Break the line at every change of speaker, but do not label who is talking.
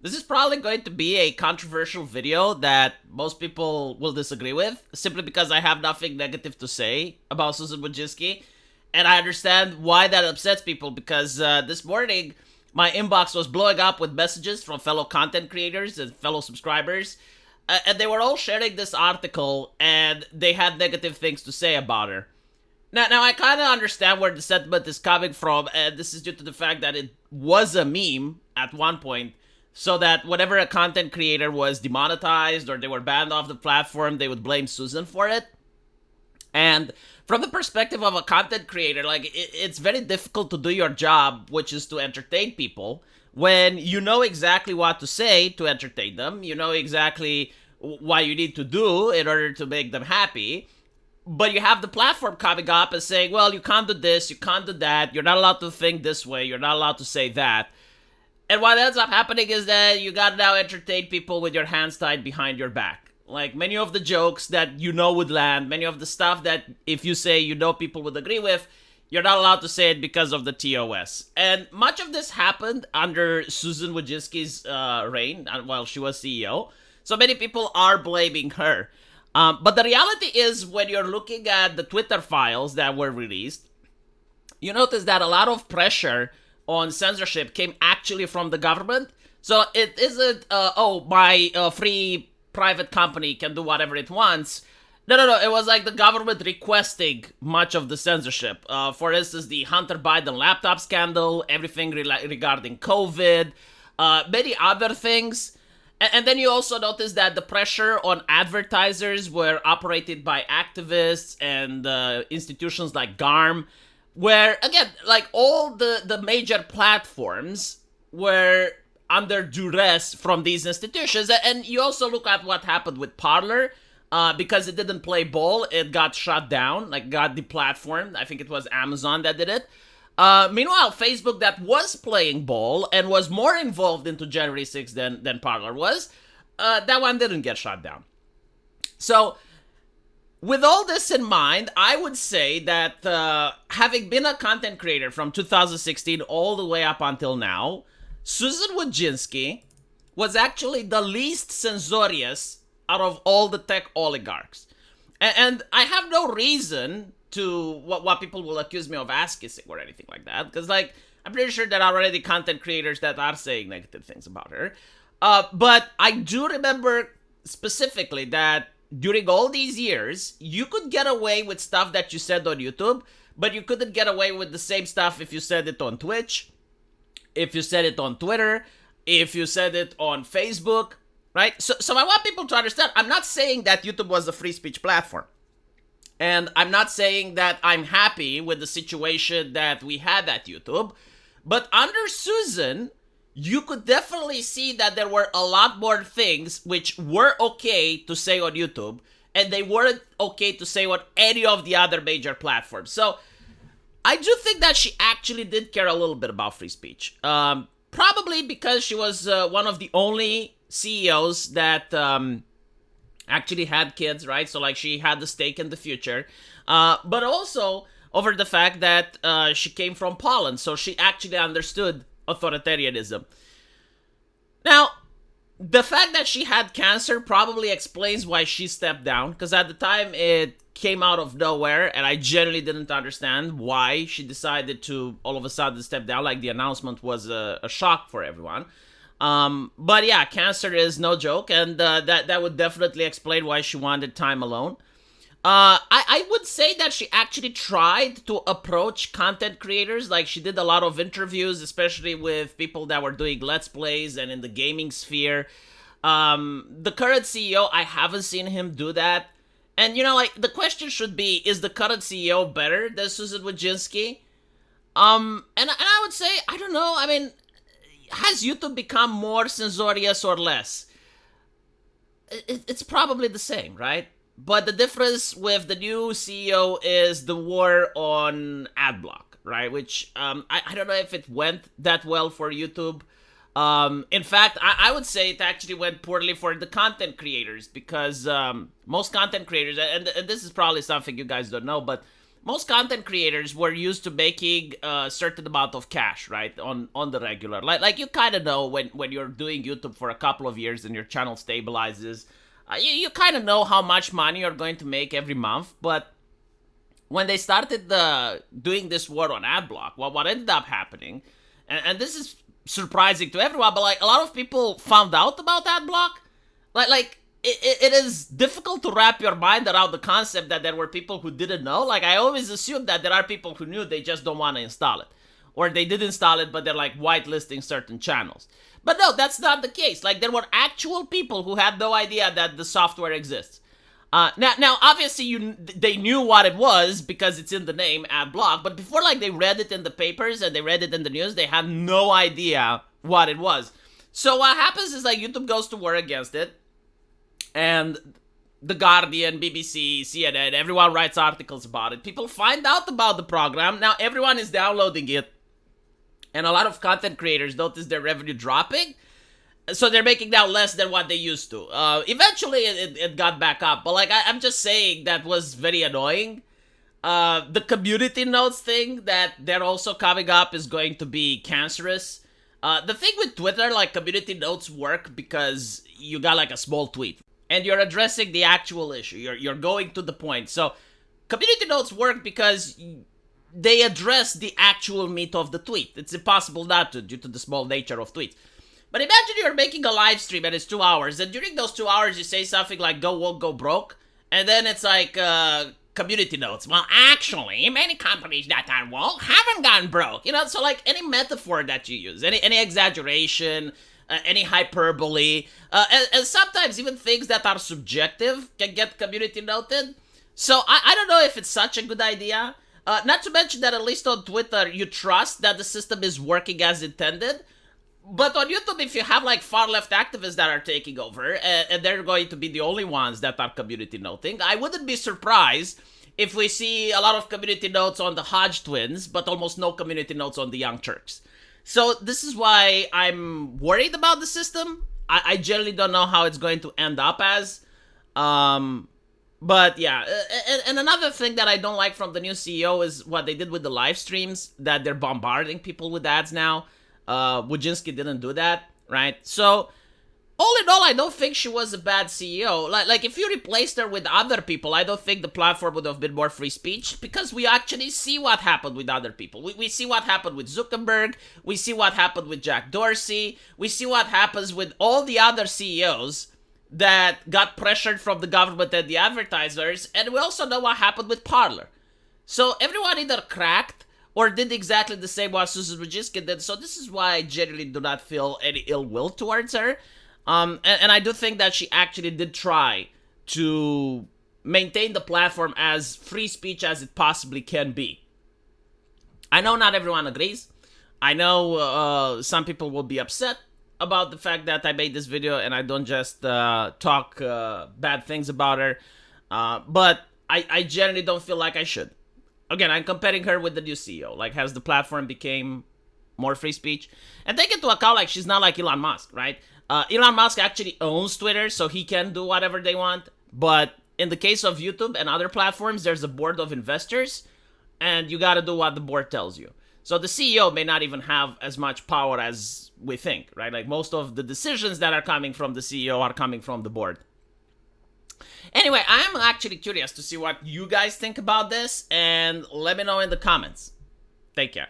This is probably going to be a controversial video that most people will disagree with, simply because I have nothing negative to say about Susan Wojcicki. And I understand why that upsets people, because this morning my inbox was blowing up with messages from fellow content creators and fellow subscribers. And they were all sharing this article, and they had negative things to say about her. Now I kind of understand where the sentiment is coming from, and this is due to the fact that it was a meme at one point, so that whenever a content creator was demonetized or they were banned off the platform, they would blame Susan for it. And from the perspective of a content creator, like, it's very difficult to do your job, which is to entertain people, when you know exactly what to say to entertain them. You know exactly what you need to do in order to make them happy. But you have the platform coming up and saying, well, you can't do this, you can't do that, you're not allowed to think this way, you're not allowed to say that. And what ends up happening is that you gotta now entertain people with your hands tied behind your back. Like, many of the jokes that you know would land, many of the stuff that if you say you know people would agree with, you're not allowed to say it because of the TOS. And much of this happened under Susan Wojcicki's reign while she was CEO. So many people are blaming her. But the reality is, when you're looking at the Twitter files that were released, you notice that a lot of pressure on censorship came actually from the government. So it isn't, my free private company can do whatever it wants. No. It was like the government requesting much of the censorship. For instance, the Hunter Biden laptop scandal, everything regarding COVID, many other things. And then you also notice that the pressure on advertisers were operated by activists and institutions like GARM, where, again, like, all the major platforms were under duress from these institutions. And you also look at what happened with Parler. Because it didn't play ball, it got shut down, like, got deplatformed. I think it was Amazon that did it. Meanwhile, Facebook, that was playing ball and was more involved into January 6th than Parler was, that one didn't get shut down. So, with all this in mind, I would say that having been a content creator from 2016 all the way up until now, Susan Wojcicki was actually the least censorious out of all the tech oligarchs. And I have no reason to what people will accuse me of ass-kissing or anything like that, because, like, I'm pretty sure there are already content creators that are saying negative things about her. But I do remember specifically that during all these years, you could get away with stuff that you said on YouTube, but you couldn't get away with the same stuff if you said it on Twitch, if you said it on Twitter, if you said it on Facebook, right? So I want people to understand, I'm not saying that YouTube was a free speech platform. And I'm not saying that I'm happy with the situation that we had at YouTube. But under Susan, you could definitely see that there were a lot more things which were okay to say on YouTube, and they weren't okay to say on any of the other major platforms. So I do think that she actually did care a little bit about free speech. Probably because she was one of the only CEOs that actually had kids, right? So, like, she had the stake in the future. But also over the fact that she came from Poland, so she actually understood authoritarianism. Now, the fact that she had cancer probably explains why she stepped down, because at the time it came out of nowhere, and I genuinely didn't understand why she decided to all of a sudden step down. Like, the announcement was a shock for everyone. But yeah, cancer is no joke, and that would definitely explain why she wanted time alone. I would say that she actually tried to approach content creators. Like, she did a lot of interviews, especially with people that were doing Let's Plays and in the gaming sphere. The current CEO, I haven't seen him do that. And, you know, like, the question should be, is the current CEO better than Susan Wojcicki? And I would say, I don't know, I mean, has YouTube become more censorious or less? It's probably the same, right? But the difference with the new CEO is the war on ad block, right? Which, I don't know if it went that well for YouTube. In fact, I would say it actually went poorly for the content creators, because most content creators, and this is probably something you guys don't know, but most content creators were used to making a certain amount of cash, right, on the regular. Like you kind of know when you're doing YouTube for a couple of years and your channel stabilizes, you kind of know how much money you're going to make every month. But when they started doing this war on AdBlock, what ended up happening, and this is surprising to everyone, but like a lot of people found out about AdBlock. Like it is difficult to wrap your mind around the concept that there were people who didn't know. Like, I always assumed that there are people who knew, they just don't want to install it. Or they did install it, but they're like whitelisting certain channels. But no, that's not the case. Like, there were actual people who had no idea that the software exists. Now, obviously, they knew what it was because it's in the name, AdBlock. But before, like, they read it in the papers and they read it in the news, they had no idea what it was. So what happens is, like, YouTube goes to war against it. And The Guardian, BBC, CNN, everyone writes articles about it. People find out about the program. Now everyone is downloading it. And a lot of content creators notice their revenue dropping. So they're making now less than what they used to. Eventually it got back up. But like I'm just saying, that was very annoying. The community notes thing that they're also coming up is going to be cancerous. The thing with Twitter, like, community notes work because you got like a small tweet. And you're addressing the actual issue. You're going to the point. So, community notes work because they address the actual meat of the tweet. It's impossible not to, due to the small nature of tweets. But imagine you're making a live stream and it's 2 hours. And during those 2 hours, you say something like, go woke, go broke. And then it's like, community notes. Well, actually, many companies that are woke haven't gone broke. You know, so like any metaphor that you use, any exaggeration, any hyperbole, and sometimes even things that are subjective can get community noted. So I don't know if it's such a good idea. Not to mention that at least on Twitter, you trust that the system is working as intended. But on YouTube, if you have like far left activists that are taking over, and they're going to be the only ones that are community noting, I wouldn't be surprised if we see a lot of community notes on the Hodge twins, but almost no community notes on the Young Turks. So this is why I'm worried about the system. I generally don't know how it's going to end up as. But yeah, and another thing that I don't like from the new CEO is what they did with the live streams, that they're bombarding people with ads now. Wojcicki didn't do that, right? So, all in all, I don't think she was a bad CEO. Like if you replaced her with other people, I don't think the platform would have been more free speech, because we actually see what happened with other people. We see what happened with Zuckerberg. We see what happened with Jack Dorsey. We see what happens with all the other CEOs that got pressured from the government and the advertisers. And we also know what happened with Parler. So everyone either cracked or did exactly the same what Susan Wojcicki did. So this is why I generally do not feel any ill will towards her. And I do think that she actually did try to maintain the platform as free speech as it possibly can be. I know not everyone agrees. I know some people will be upset about the fact that I made this video and I don't just talk bad things about her. But I generally don't feel like I should. Again, I'm comparing her with the new CEO. Like, has the platform became more free speech? And take into account, like, she's not like Elon Musk, right? Elon Musk actually owns Twitter, so he can do whatever they want. But in the case of YouTube and other platforms, there's a board of investors, and you gotta do what the board tells you. So the CEO may not even have as much power as we think, right? Like, most of the decisions that are coming from the CEO are coming from the board. Anyway, I'm actually curious to see what you guys think about this, and let me know in the comments. Take care.